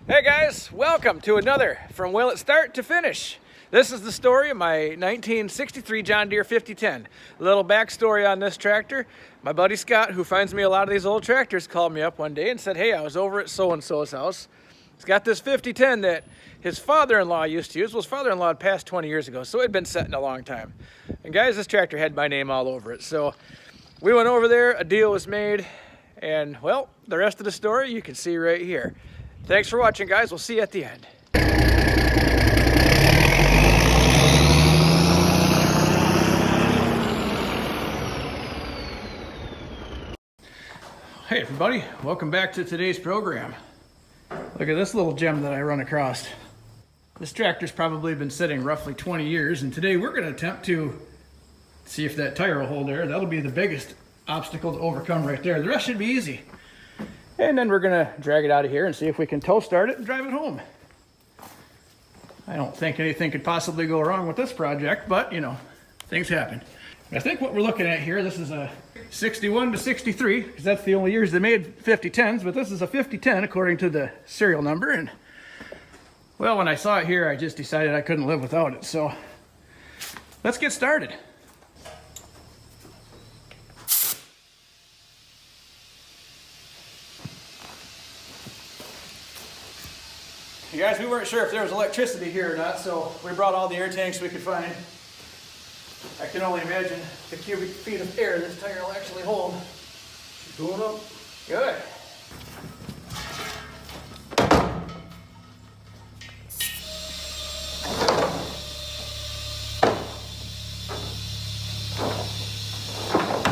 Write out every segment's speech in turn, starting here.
Hey guys, welcome to another From Will It Start to Finish. This is the story of my 1963 John Deere 5010. A little backstory on this tractor. My buddy Scott, who finds me a lot of these old tractors, called me up one day and said, hey, I was over at so-and-so's house. He's got this 5010 that his father-in-law used to use. Well, his father-in-law had passed 20 years ago, so it had been sitting a long time. And guys, this tractor had my name all over it. So we went over there, a deal was made, and well, the rest of the story you can see right here. Thanks for watching, guys. We'll see you at the end. Hey everybody, welcome back to today's program. Look at this little gem that I run across. This tractor's probably been sitting roughly 20 years, and today we're going to attempt to see if that tire will hold there. That'll be the biggest obstacle to overcome right there. The rest should be easy. And then we're gonna drag it out of here and see if we can tow start it and drive it home. I don't think anything could possibly go wrong with this project, but you know, things happen. I think what we're looking at here, this is a 61 to 63, because that's the only years they made 5010s, but this is a 5010 according to the serial number. And well, when I saw it here, I just decided I couldn't live without it. So let's get started. You guys, we weren't sure if there was electricity here or not, so we brought all the air tanks we could find. I can only imagine the cubic feet of air this tire will actually hold. Going up. Good.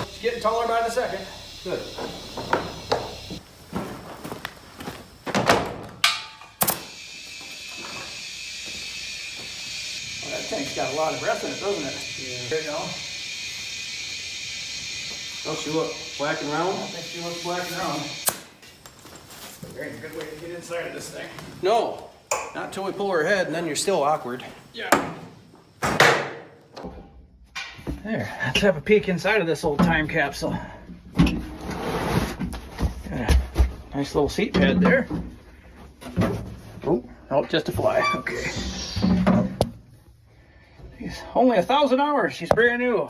It's getting taller by the second. Good. Tank's got a lot of breath in it, doesn't it? Yeah. There you go. Don't she look black and round? I think she looks black and round. There ain't a good way to get inside of this thing. No. Not until we pull her head, and then you're still awkward. Yeah. There, let's have a peek inside of this old time capsule. Got a nice little seat pad there. Oh, just a fly. Okay. She's only 1,000 hours. She's brand new.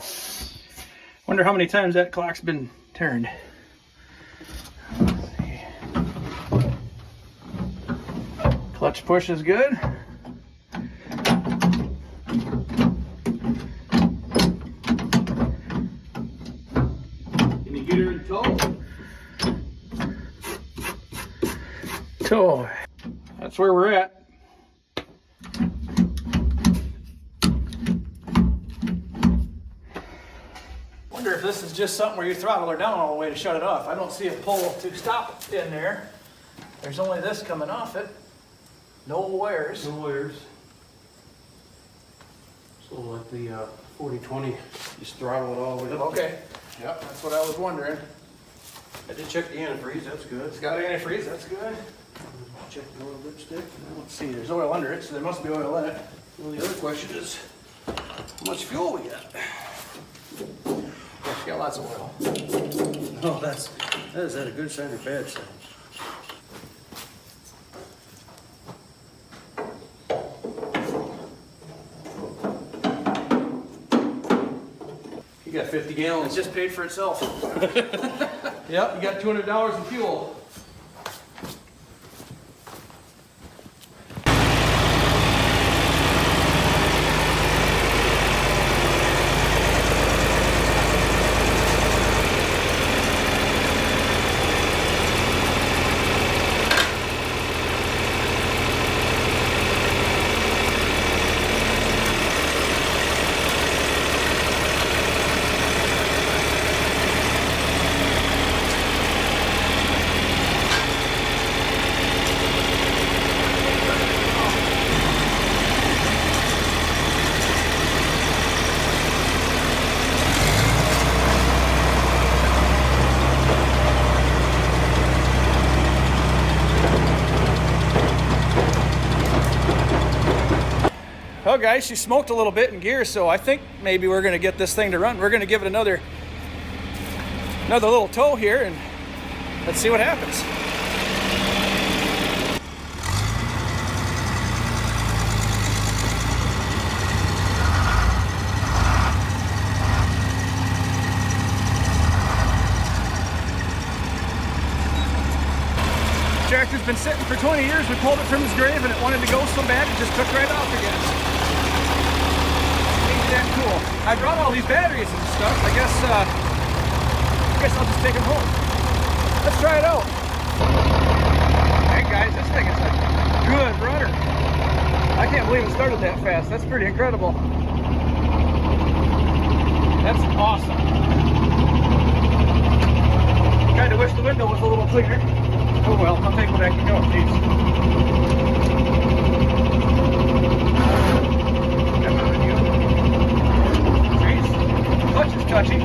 Wonder how many times that clock's been turned. Let's see. Clutch push is good. Can you get her in tow? So, that's where we're at. Wonder if this is just something where you throttle her down all the way to shut it off. I don't see a pull to stop in there. There's only this coming off it. No wires. No wires. So like the 40-20, just throttle it all the way up. Okay. Yep, that's what I was wondering. I did check the antifreeze, that's good. It's got antifreeze, that's good. Check the oil dipstick. Let's see, there's oil under it, so there must be oil in it. Well, the other question is, how much fuel we got? Yeah, it's got lots of oil. Oh, that is that a good sign or bad sign? You got 50 It gallons. just paid for itself. Yep, you got $200 in fuel. Well guys, she smoked a little bit in gear, so I think maybe we're going to get this thing to run. We're going to give it another little tow here, and let's see what happens. tractor's been sitting for 20 years. We pulled it from his grave and it wanted to go so bad it just took right off again. Ain't that cool? I brought all these batteries and stuff. I guess I'll just take them home. Let's try it out. Hey guys, this thing is a good runner. I can't believe it started that fast. That's pretty incredible. That's awesome. Kind of wish the window was a little cleaner. Oh well, I'll take what I can go, please. Come on, you. Jeez, clutch is touchy.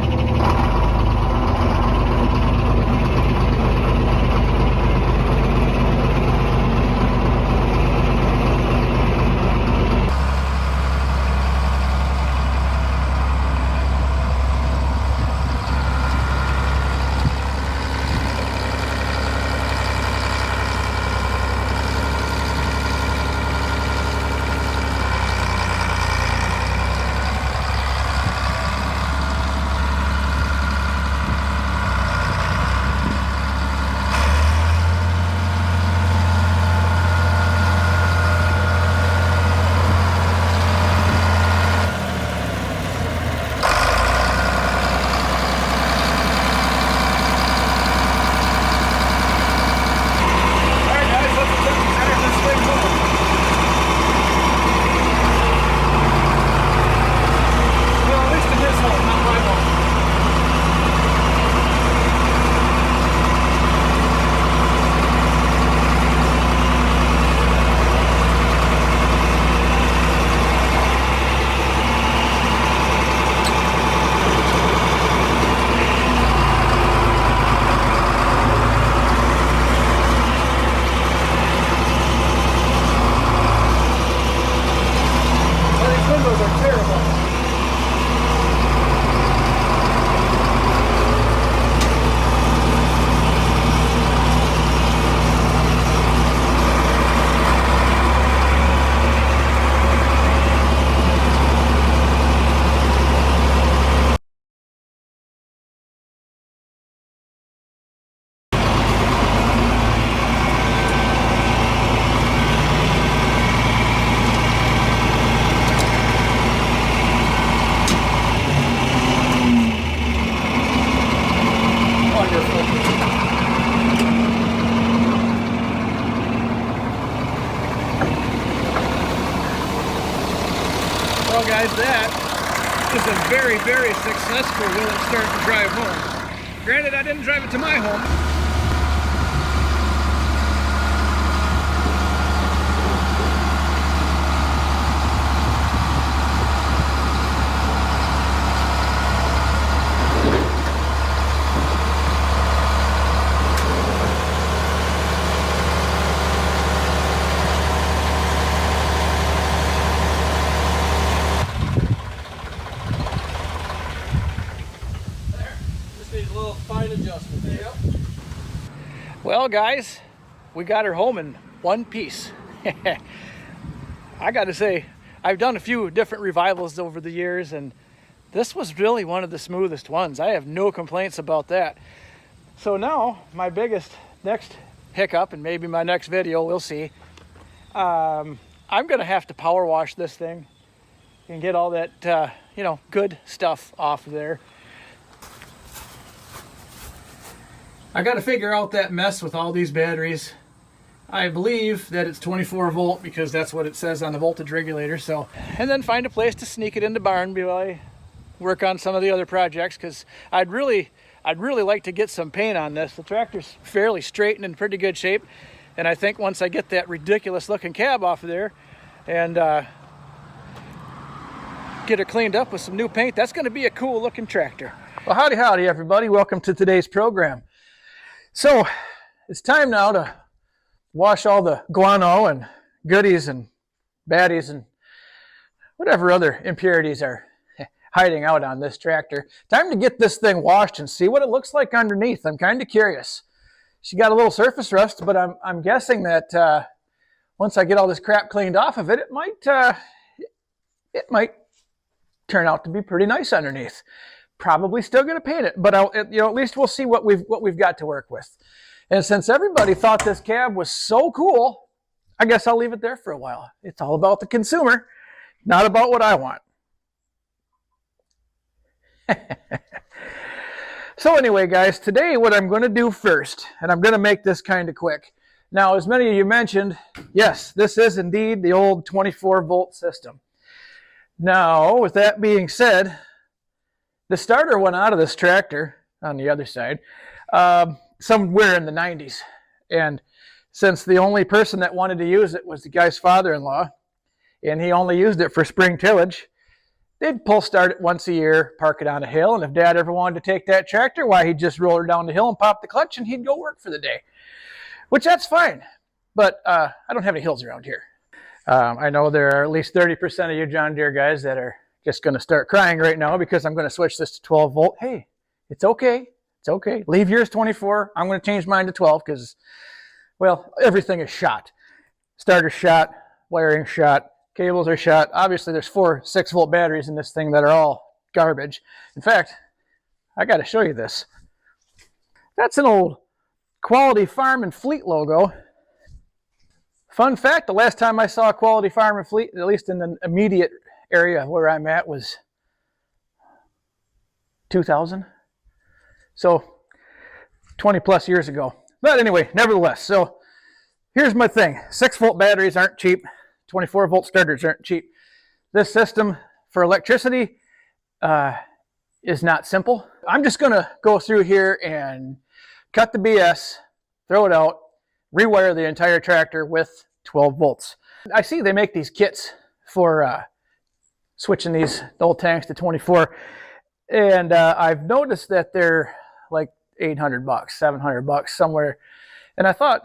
Well guys, that is a very, very successful will it start to drive home. Granted, I didn't drive it to my home. Well guys, we got her home in one piece. I gotta say, I've done a few different revivals over the years and this was really one of the smoothest ones. I have no complaints about that. So now my biggest next hiccup, and maybe my next video, we'll see. I'm gonna have to power wash this thing and get all that you know, good stuff off of there. I got to figure out that mess with all these batteries. I believe that it's 24 volt because that's what it says on the voltage regulator. So, and then find a place to sneak it into barn while I work on some of the other projects, because I'd really like to get some paint on this. The tractor's fairly straight and in pretty good shape, and I think once I get that ridiculous looking cab off of there and get it cleaned up with some new paint, that's going to be a cool looking tractor. Well, howdy everybody, welcome to today's program. So it's time now to wash all the guano and goodies and baddies and whatever other impurities are hiding out on this tractor. Time to get this thing washed and see what it looks like underneath. I'm kind of curious. She got a little surface rust, but I'm guessing that once I get all this crap cleaned off of it, it might turn out to be pretty nice underneath. Probably still going to paint it, but you know, at least we'll see what we've got to work with. And since everybody thought this cab was so cool, I guess I'll leave it there for a while. It's all about the consumer, not about what I want. So anyway, guys, today what I'm going to do first, and I'm going to make this kind of quick. Now, as many of you mentioned, yes, this is indeed the old 24-volt system. Now, with that being said, the starter went out of this tractor on the other side somewhere in the 90s. And since the only person that wanted to use it was the guy's father-in-law, and he only used it for spring tillage, they'd pull start it once a year, park it on a hill, and if Dad ever wanted to take that tractor, why, he'd just roll her down the hill and pop the clutch, and he'd go work for the day. Which, that's fine. But I don't have any hills around here. I know there are at least 30% of you John Deere guys that are just going to start crying right now because I'm going to switch this to 12 volt. Hey, it's okay. It's okay. Leave yours 24. I'm going to change mine to 12 because, well, everything is shot. Starter shot, wiring shot, cables are shot. Obviously, there's 4 6-volt batteries in this thing that are all garbage. In fact, I got to show you this. That's an old Quality Farm and Fleet logo. Fun fact, the last time I saw a Quality Farm and Fleet, at least in the immediate area where I'm at, was 2000. So 20 plus years ago. But anyway, nevertheless, so here's my thing. 6-volt batteries aren't cheap. 24-volt starters aren't cheap. This system for electricity is not simple. I'm just going to go through here and cut the BS, throw it out, rewire the entire tractor with 12 volts. I see they make these kits for switching these old tanks to 24, and I've noticed that they're like $800, $700 somewhere. And I thought,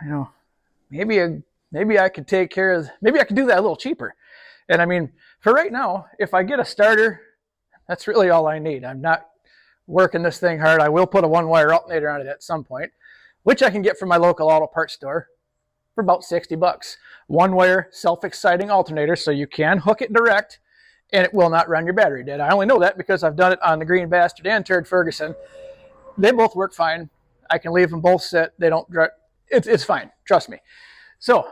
you know, maybe I could take care of, maybe I could do that a little cheaper. And I mean, for right now, if I get a starter, that's really all I need. I'm not working this thing hard. I will put a 1-wire alternator on it at some point, which I can get from my local auto parts store for about $60. 1-wire self-exciting alternator, so you can hook it direct and it will not run your battery dead. I only know that because I've done it on the Green Bastard and Turd Ferguson. They both work fine. I can leave them both set. They don't, it's fine. Trust me. So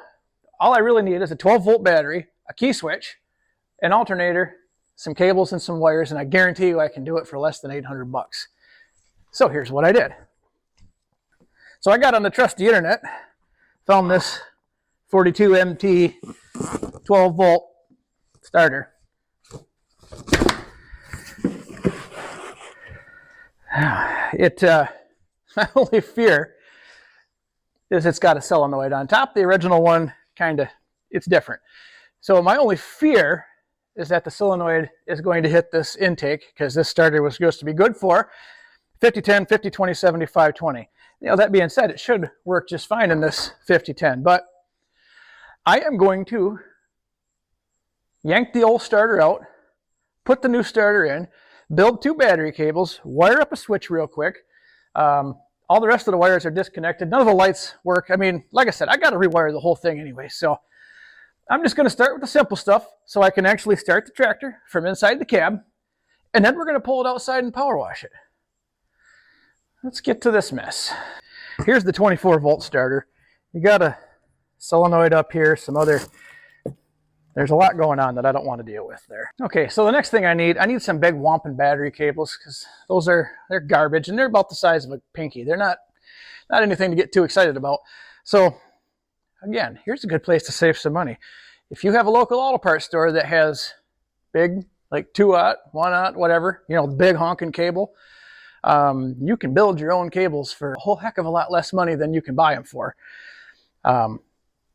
all I really need is a 12-volt battery, a key switch, an alternator, some cables and some wires, and I guarantee you I can do it for less than $800. So here's what I did. So I got on the trusty internet, found this 42MT 12-volt starter. My only fear is it's got a solenoid on top. The original one, it's different. So my only fear is that the solenoid is going to hit this intake, because this starter was supposed to be good for 50-10, 50-20, 75-20. You know, that being said, it should work just fine in this 50-10, but I am going to yank the old starter out, put the new starter in, build 2 battery cables, wire up a switch real quick. All the rest of the wires are disconnected. None of the lights work. I mean, like I said, I got to rewire the whole thing anyway, so I'm just going to start with the simple stuff so I can actually start the tractor from inside the cab, and then we're going to pull it outside and power wash it. Let's get to this mess. Here's the 24-volt starter. You got a solenoid up here, there's a lot going on that I don't want to deal with there. Okay, so the next thing I need some big Wampin battery cables, because they're garbage and they're about the size of a pinky. They're not anything to get too excited about. So again, here's a good place to save some money. If you have a local auto parts store that has big, like 2-aught, 1-aught, whatever, you know, big honking cable, you can build your own cables for a whole heck of a lot less money than you can buy them for.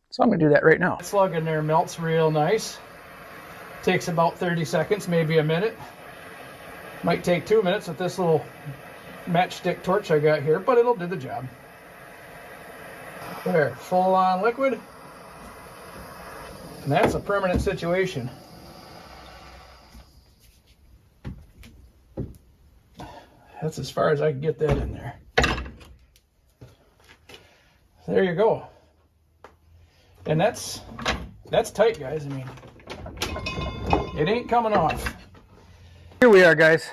So I'm going to do that right now. Slug in there melts real nice. Takes about 30 seconds, maybe a minute. Might take 2 minutes with this little matchstick torch I got here, but it'll do the job. There, full on liquid. And that's a permanent situation. That's as far as I can get that in there. There you go. And that's tight, guys. I mean, it ain't coming off. Here we are, guys.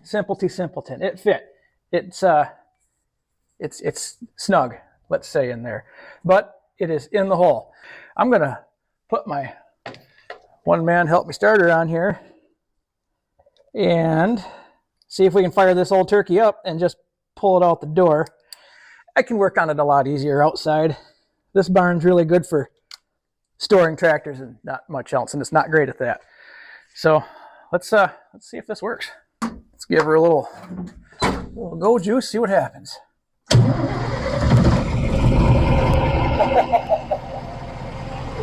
Simpleton. It fit. It's it's snug, let's say, in there. But it is in the hole. I'm going to put my one-man help me starter on here and see if we can fire this old turkey up and just pull it out the door. I can work on it a lot easier outside. This barn's really good for storing tractors and not much else, and it's not great at that. So let's see if this works. Let's give her a little go juice, see what happens.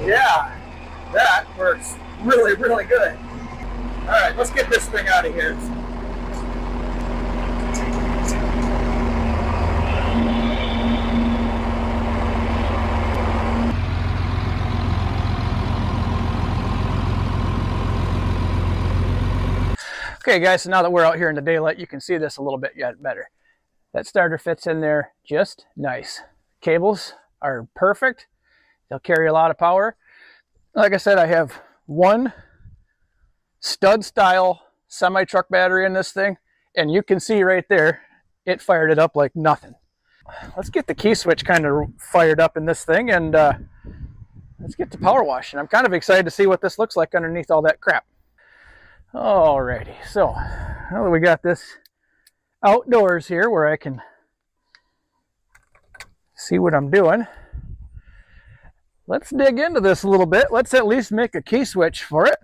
Yeah, that works really, really good. All right, let's get this thing out of here. Okay guys, so now that we're out here in the daylight, you can see this a little bit yet better. That starter fits in there just nice. Cables are perfect. They'll carry a lot of power. Like I said, I have one stud style semi-truck battery in this thing, and you can see right there, it fired it up like nothing. Let's get the key switch kind of fired up in this thing, and let's get to power washing. I'm kind of excited to see what this looks like underneath all that crap. Alrighty, so now that we got this outdoors here where I can see what I'm doing, let's dig into this a little bit. Let's at least make a key switch for it.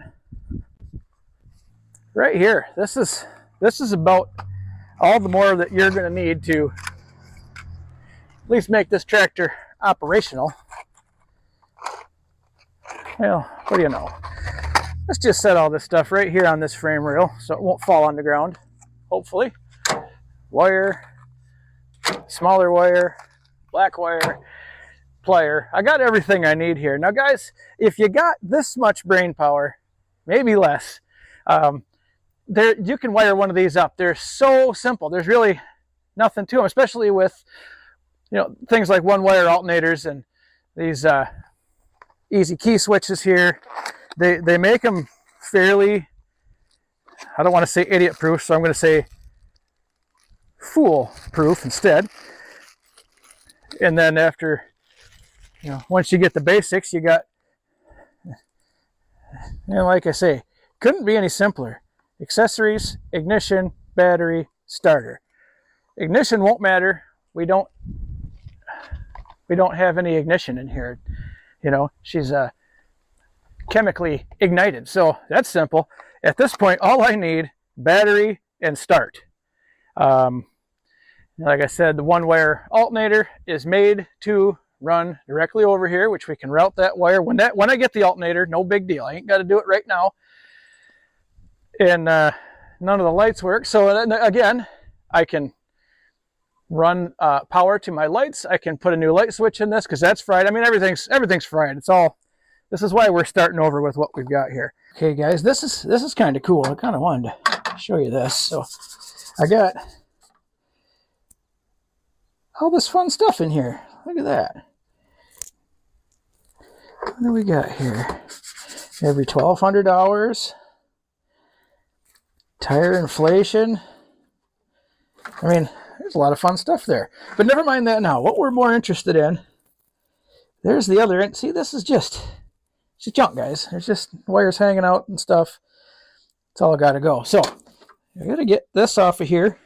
Right here, this is about all the more that you're going to need to at least make this tractor operational. Well, what do you know? Let's just set all this stuff right here on this frame rail so it won't fall on the ground, hopefully. Wire, smaller wire, black wire, plier. I got everything I need here. Now guys, if you got this much brain power, maybe less, you can wire one of these up. They're so simple. There's really nothing to them, especially with things like one-wire alternators and these easy key switches here. They make them fairly, I don't want to say idiot proof, so I'm going to say fool proof instead. And then after, once you get the basics, you got, like I say, couldn't be any simpler. Accessories, ignition, battery, starter. Ignition won't matter. We don't have any ignition in here. She's chemically ignited, so that's simple. At this point, all I need, battery and start. Like I said, the one-wire alternator is made to run directly over here, which we can route that wire. When I get the alternator, no big deal. I ain't got to do it right now. And none of the lights work. So again, I can run power to my lights. I can put a new light switch in this because that's fried. I mean, everything's fried. It's all. This is why we're starting over with what we've got here. Okay, guys, this is kind of cool. I kind of wanted to show you this. So I got all this fun stuff in here. Look at that. What do we got here? Every 1,200 hours. Tire inflation. I mean, there's a lot of fun stuff there. But never mind that now. What we're more interested in, there's the other end. See, this is just junk, guys. There's just wires hanging out and stuff. It's all got to go. So I got to get this off of here,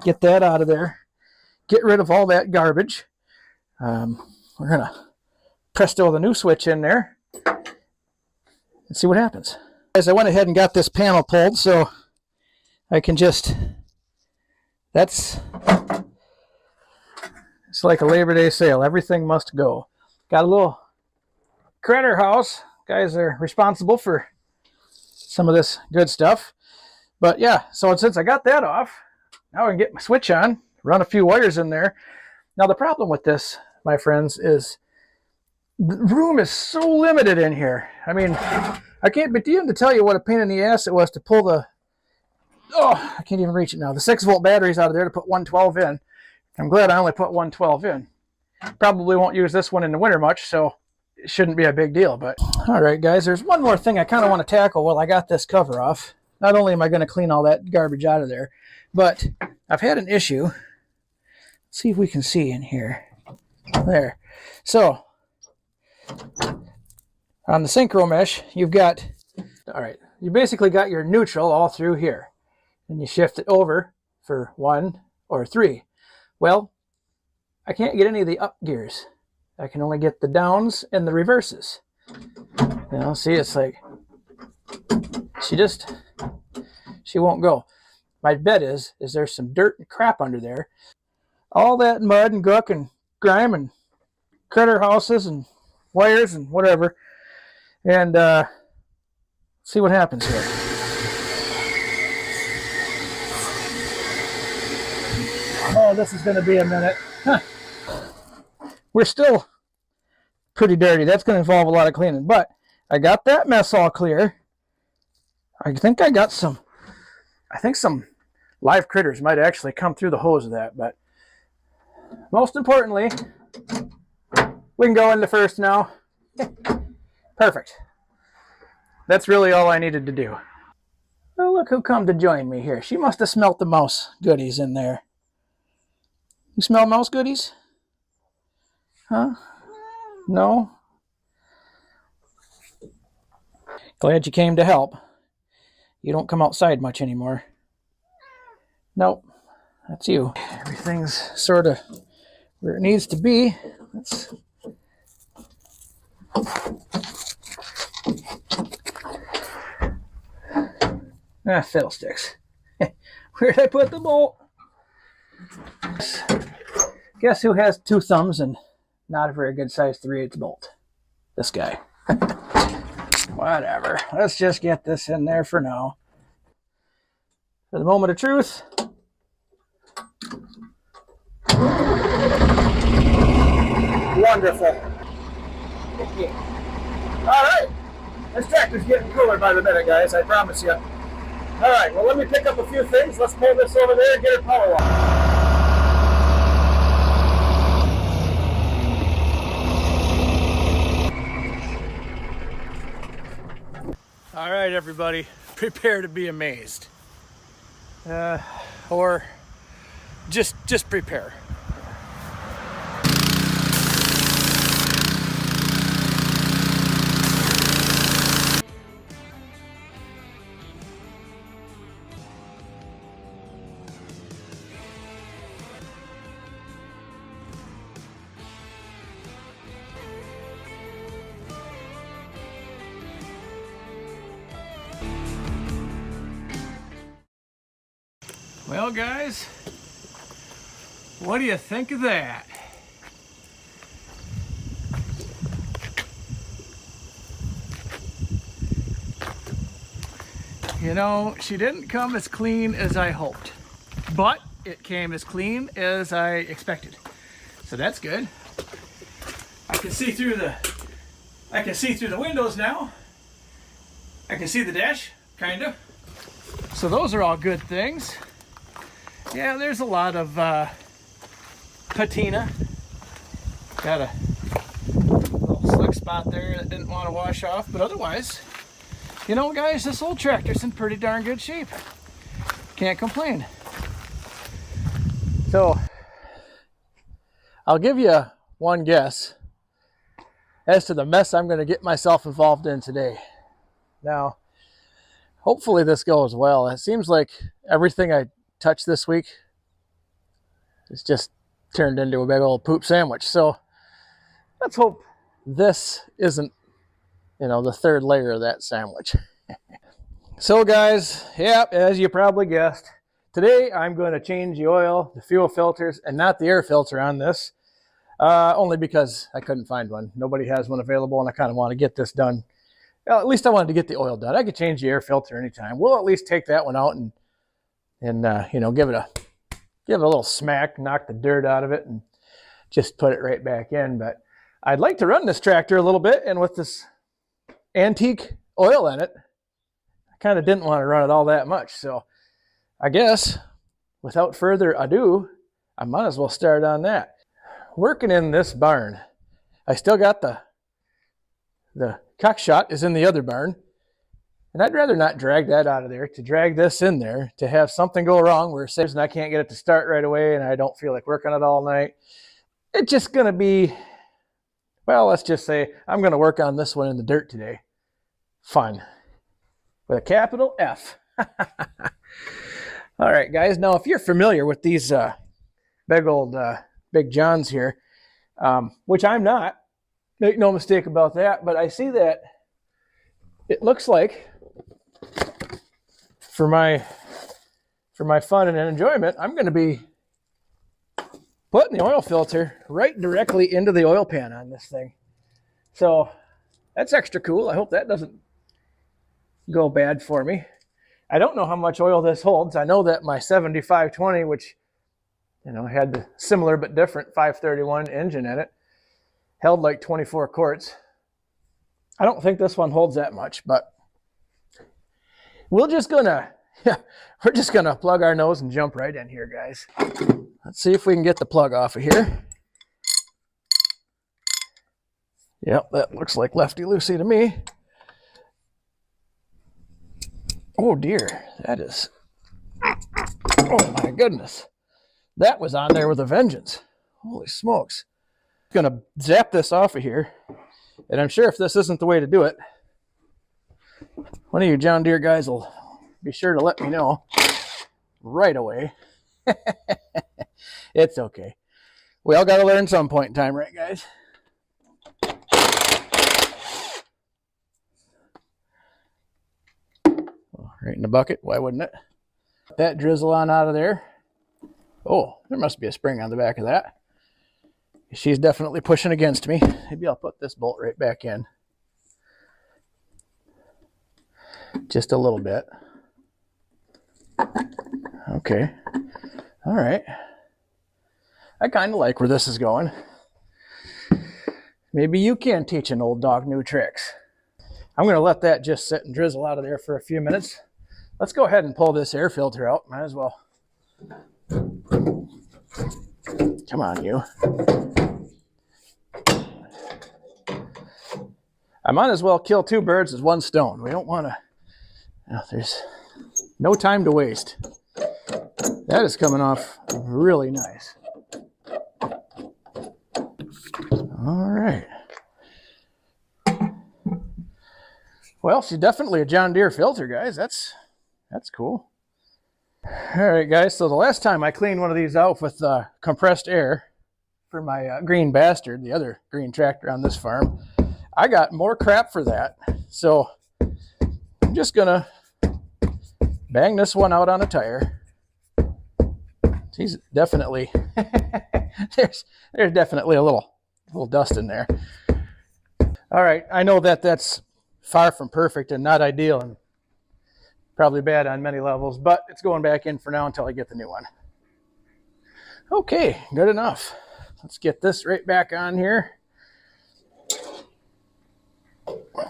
get that out of there, get rid of all that garbage. We're going to presto the new switch in there and see what happens. Guys, I went ahead and got this panel pulled so I can just, it's like a Labor Day sale. Everything must go. Got a little critter house. Guys are responsible for some of this good stuff. But yeah, so since I got that off, now I can get my switch on, run a few wires in there. Now the problem with this, my friends, is the room is so limited in here. I mean, I can't begin to tell you what a pain in the ass it was to pull the, I can't even reach it now, the 6-volt batteries out of there to put 112 in. I'm glad I only put 112 in. Probably won't use this one in the winter much, so it shouldn't be a big deal. But all right, guys, there's one more thing I kind of want to tackle while I got this cover off. Not only am I going to clean all that garbage out of there, but I've had an issue. Let's see if we can see in here. There. So, on the synchro mesh, you've got, all right, you basically got your neutral all through here. And you shift it over for 1 or 3. Well, I can't get any of the up gears. I can only get the downs and the reverses. You know, see, it's like, she won't go. My bet is there's some dirt and crap under there. All that mud and guck and grime and critter houses and wires and whatever. And see what happens here. Oh, this is going to be a minute. Huh. We're still pretty dirty. That's going to involve a lot of cleaning. But I got that mess all clear. I think I got some, some live critters might actually come through the hose of that. But most importantly, we can go into first now. Perfect. That's really all I needed to do. Oh, look who come to join me here. She must have smelt the mouse goodies in there. You smell mouse goodies? Huh? No? Glad you came to help. You don't come outside much anymore. Nope. That's you. Everything's sort of where it needs to be. Let's... fiddlesticks. Where did I put the bolt? Guess who has 2 thumbs and not a very good size 3/8 bolt? This guy. Whatever. Let's just get this in there for now. For the moment of truth. Wonderful. All right. This tractor's getting cooler by the minute, guys. I promise you. All right. Well, let me pick up a few things. Let's pull this over there and get her power on. All right, everybody, prepare to be amazed. Or just prepare. Well, guys, what do you think of that? You know, she didn't come as clean as I hoped, but it came as clean as I expected. So that's good. I can see through the windows now. I can see the dash, kind of. So those are all good things. Yeah, there's a lot of patina. Got a little slick spot there that didn't want to wash off, but otherwise, you know, guys, this old tractor's in pretty darn good shape. Can't complain. So, I'll give you one guess as to the mess I'm going to get myself involved in today. Now, hopefully this goes well. It seems like everything I touch this week it's just turned into a big old poop sandwich. So let's hope this isn't, you know, the third layer of that sandwich. So guys, yeah, as you probably guessed, today I'm going to change the oil, the fuel filters, and not the air filter on this, only because I couldn't find one. Nobody has one available, and I kind of want to get this done. Well, at least I wanted to get the oil done. I could change the air filter anytime. We'll at least take that one out and you know, give it a little smack, knock the dirt out of it, and just put it right back in. But I'd like to run this tractor a little bit, and with this antique oil in it, I kind of didn't want to run it all that much. So I guess without further ado, I might as well start on that. Working in this barn, I still got the cock shot is in the other barn, And I'd rather not drag that out of there, to drag this in there, to have something go wrong where it says and I can't get it to start right away and I don't feel like working it all night. It's just going to be, well, let's just say I'm going to work on this one in the dirt today. Fun. With a capital F. All right, guys. Now, if you're familiar with these Big Johns here, which I'm not, make no mistake about that, but I see that it looks like for my fun and enjoyment, I'm going to be putting the oil filter right directly into the oil pan on this thing. So that's extra cool. I hope that doesn't go bad for me. I don't know how much oil this holds. I know that my 7520, which had the similar but different 531 engine in it, held like 24 quarts. I don't think this one holds that much, but we're just gonna plug our nose and jump right in here, guys. Let's see if we can get the plug off of here. Yep, that looks like lefty-loosey to me. Oh dear, that is, oh my goodness. That was on there with a vengeance. Holy smokes. I'm gonna zap this off of here, and I'm sure if this isn't the way to do it, one of you John Deere guys will be sure to let me know right away. It's okay. We all got to learn some point in time, right, guys? Right in the bucket. Why wouldn't it? That drizzle on out of there. Oh, there must be a spring on the back of that. She's definitely pushing against me. Maybe I'll put this bolt right back in. Just a little bit. Okay. All right. I kind of like where this is going. Maybe you can teach an old dog new tricks. I'm going to let that just sit and drizzle out of there for a few minutes. Let's go ahead and pull this air filter out. Might as well. Come on, you. I might as well kill two birds with one stone. We don't want to... there's no time to waste. That is coming off really nice. All right. Well, she's definitely a John Deere filter, guys. That's cool. All right, guys. So the last time I cleaned one of these out with compressed air for my green bastard, the other green tractor on this farm, I got more crap for that. So I'm just gonna bang this one out on a tire. He's definitely there's definitely a little dust in there. All right, I know that that's far from perfect and not ideal and probably bad on many levels, but it's going back in for now until I get the new one. Okay, good enough. Let's get this right back on here.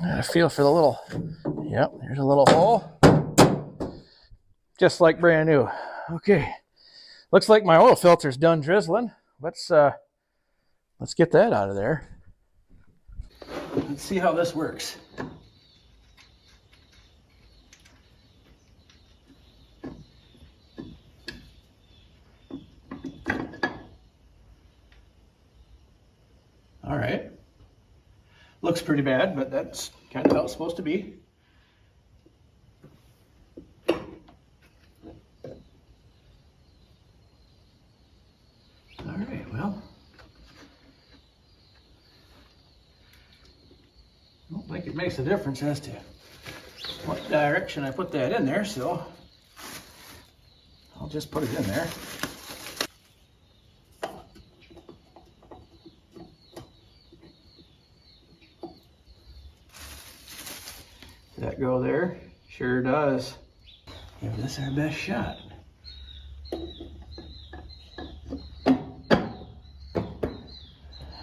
I feel for the little, yep, there's a little hole. Just like brand new. Okay, looks like my oil filter's done drizzling. Let's get that out of there. Let's see how this works. All right. Looks pretty bad, but that's kind of how it's supposed to be. All right, well. I don't think it makes a difference as to what direction I put that in there, so I'll just put it in there. Does that go there? Sure does. Give this our best shot.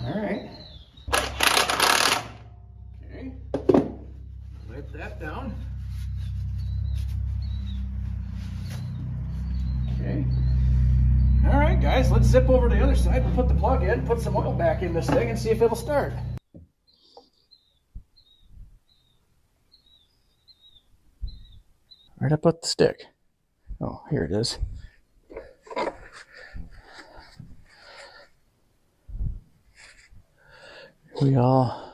All right. Okay. Wipe that down. Okay. All right, guys, let's zip over to the other side and put the plug in, put some oil back in this thing and see if it'll start. Where'd I put the stick? Oh, here it is. We all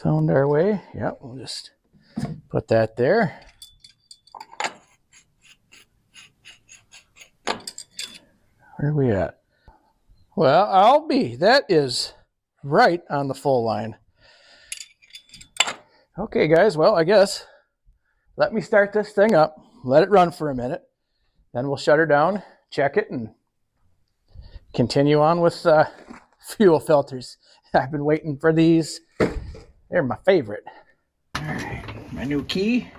found our way. Yep, we'll just put that there. Where are we at? Well, I'll be. That is right on the full line. Okay, guys. Well, I guess let me start this thing up. Let it run for a minute. Then we'll shut her down, check it, and continue on with fuel filters. I've been waiting for these. They're my favorite. All right, my new key.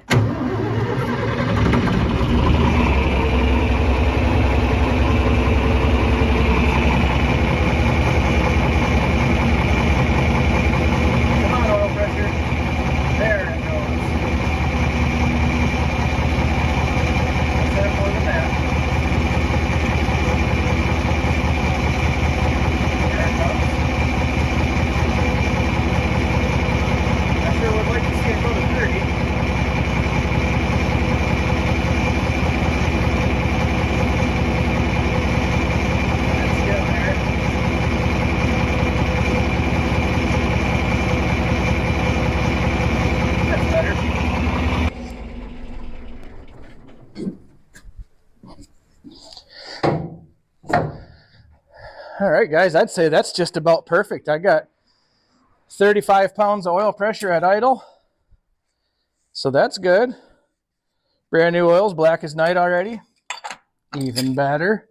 All right, guys, I'd say that's just about perfect. I got 35 pounds of oil pressure at idle. So that's good. Brand new oil's black as night already. Even better.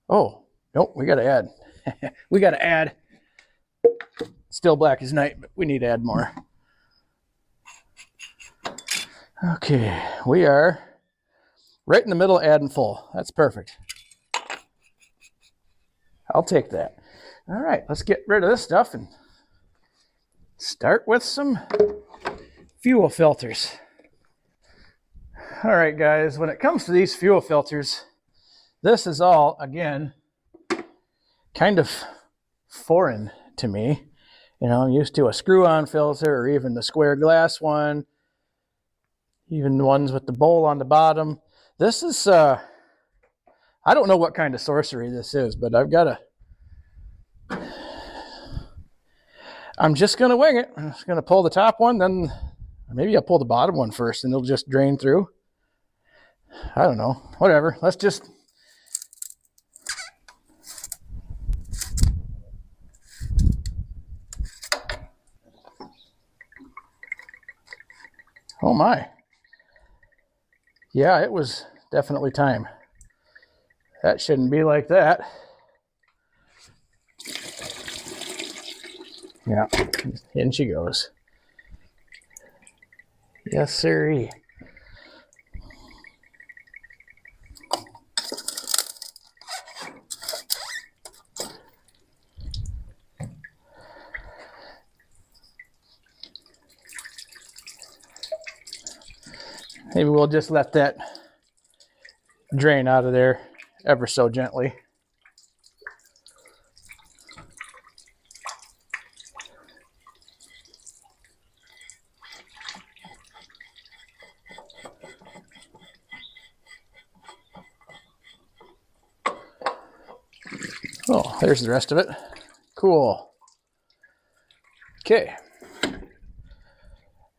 Oh, nope, we got to add. We got to add. Still black as night, but we need to add more. Okay, we are right in the middle, adding full. That's perfect. I'll take that. All right, let's get rid of this stuff and start with some fuel filters. All right, guys, when it comes to these fuel filters, this is all, again, kind of foreign to me. You know, I'm used to a screw-on filter or even the square glass one, even the ones with the bowl on the bottom. This is, I don't know what kind of sorcery this is, but I'm just going to wing it. I'm just going to pull the top one, then maybe I'll pull the bottom one first and it'll just drain through. I don't know. Whatever. Let's just... Oh my. Yeah, it was definitely time. That shouldn't be like that. Yeah, in she goes. Yes, sirree. Maybe we'll just let that drain out of there ever so gently. Oh, there's the rest of it. Cool. Okay.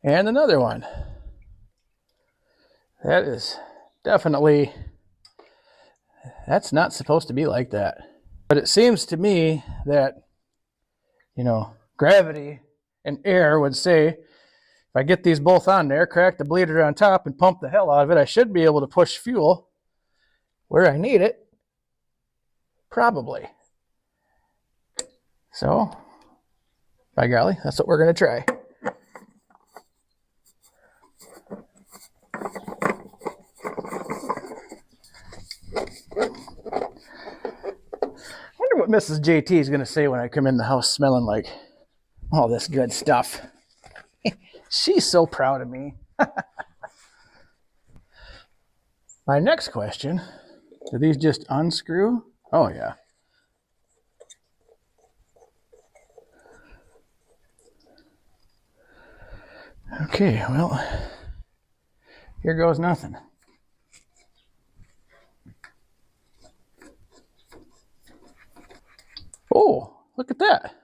And another one. That is definitely, that's not supposed to be like that. But it seems to me that, you know, gravity and air would say, if I get these both on there, crack the bleeder on top and pump the hell out of it, I should be able to push fuel where I need it. Probably. So, by golly, that's what we're going to try. I wonder what Mrs. JT is going to say when I come in the house smelling like all this good stuff. She's so proud of me. My next question, do these just unscrew? Oh, yeah. Okay, well, Here goes nothing. Oh, look at that.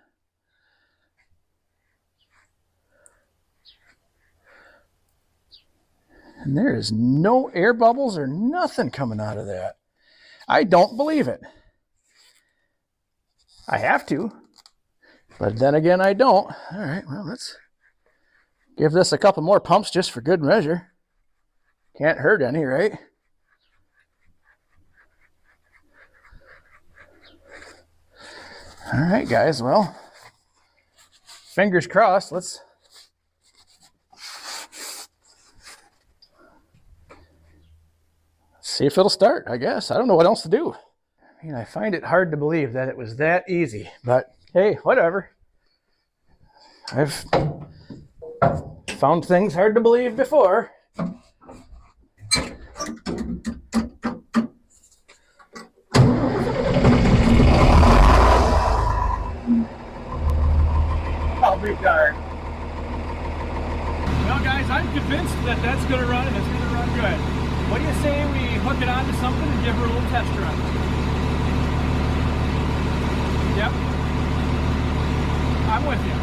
And there is no air bubbles or nothing coming out of that. I don't believe it. I have to, but then again, I don't. All right, well, let's give this a couple more pumps just for good measure. Can't hurt any, right? All right, guys, well, fingers crossed. Let's see if it'll start, I guess. I don't know what else to do. I mean, I find it hard to believe that it was that easy, but hey, whatever. I've found things hard to believe before. I'll be darned. Well, guys, I'm convinced that that's going to run and it's going to run good. What do you say we hook it onto something and give her a little test run? Yep. I'm with you.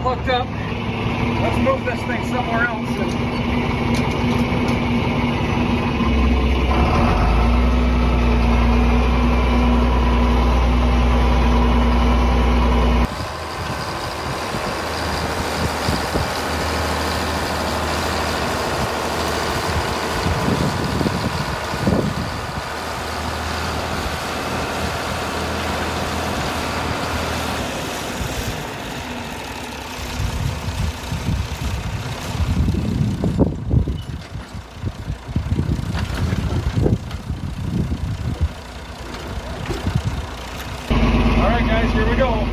Hooked up. Let's move this thing somewhere else. Here we go.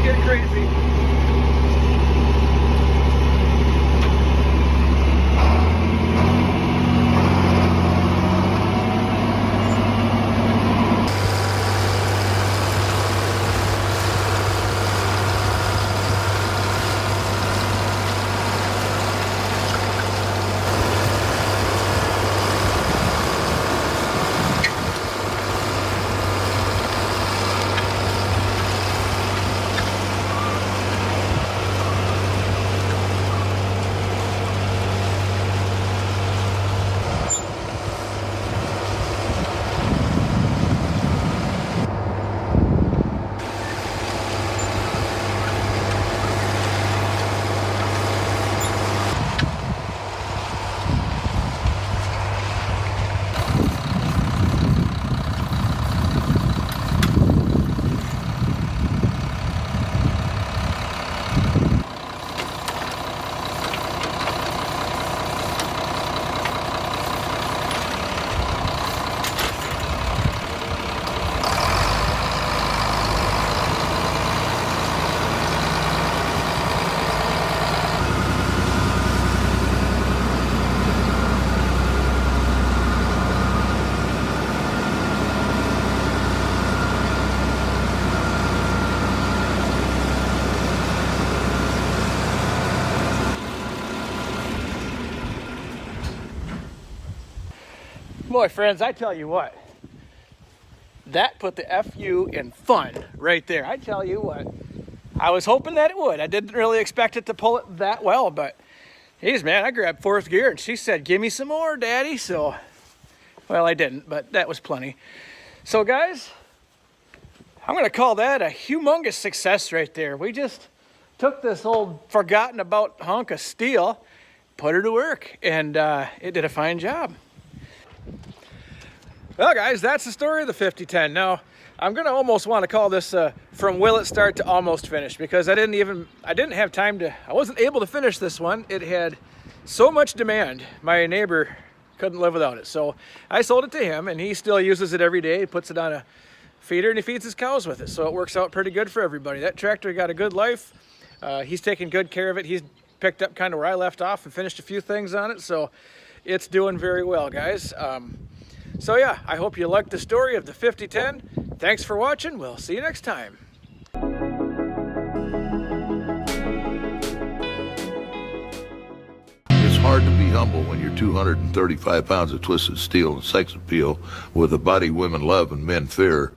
Get crazy. Boy, friends, I tell you what, that put the FU in fun right there. I tell you what, I was hoping that it would. I didn't really expect it to pull it that well, but geez, man, I grabbed fourth gear and she said, give me some more, Daddy. So, well, I didn't, but that was plenty. So guys, I'm gonna call that a humongous success right there. We just took this old forgotten about hunk of steel, put her to work, and it did a fine job. Well guys, that's the story of the 5010. Now, I'm gonna almost want to call this from will it start to almost finished, because I didn't have time to, I wasn't able to finish this one. It had so much demand. My neighbor couldn't live without it. So I sold it to him and he still uses it every day. He puts it on a feeder and he feeds his cows with it. So it works out pretty good for everybody. That tractor got a good life. He's taking good care of it. He's picked up kind of where I left off and finished a few things on it. So it's doing very well, guys. So yeah, I hope you liked the story of the 5010. Thanks for watching. We'll see you next time. It's hard to be humble when you're 235 pounds of twisted steel and sex appeal with a body women love and men fear.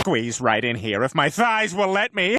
Squeeze right in here if my thighs will let me.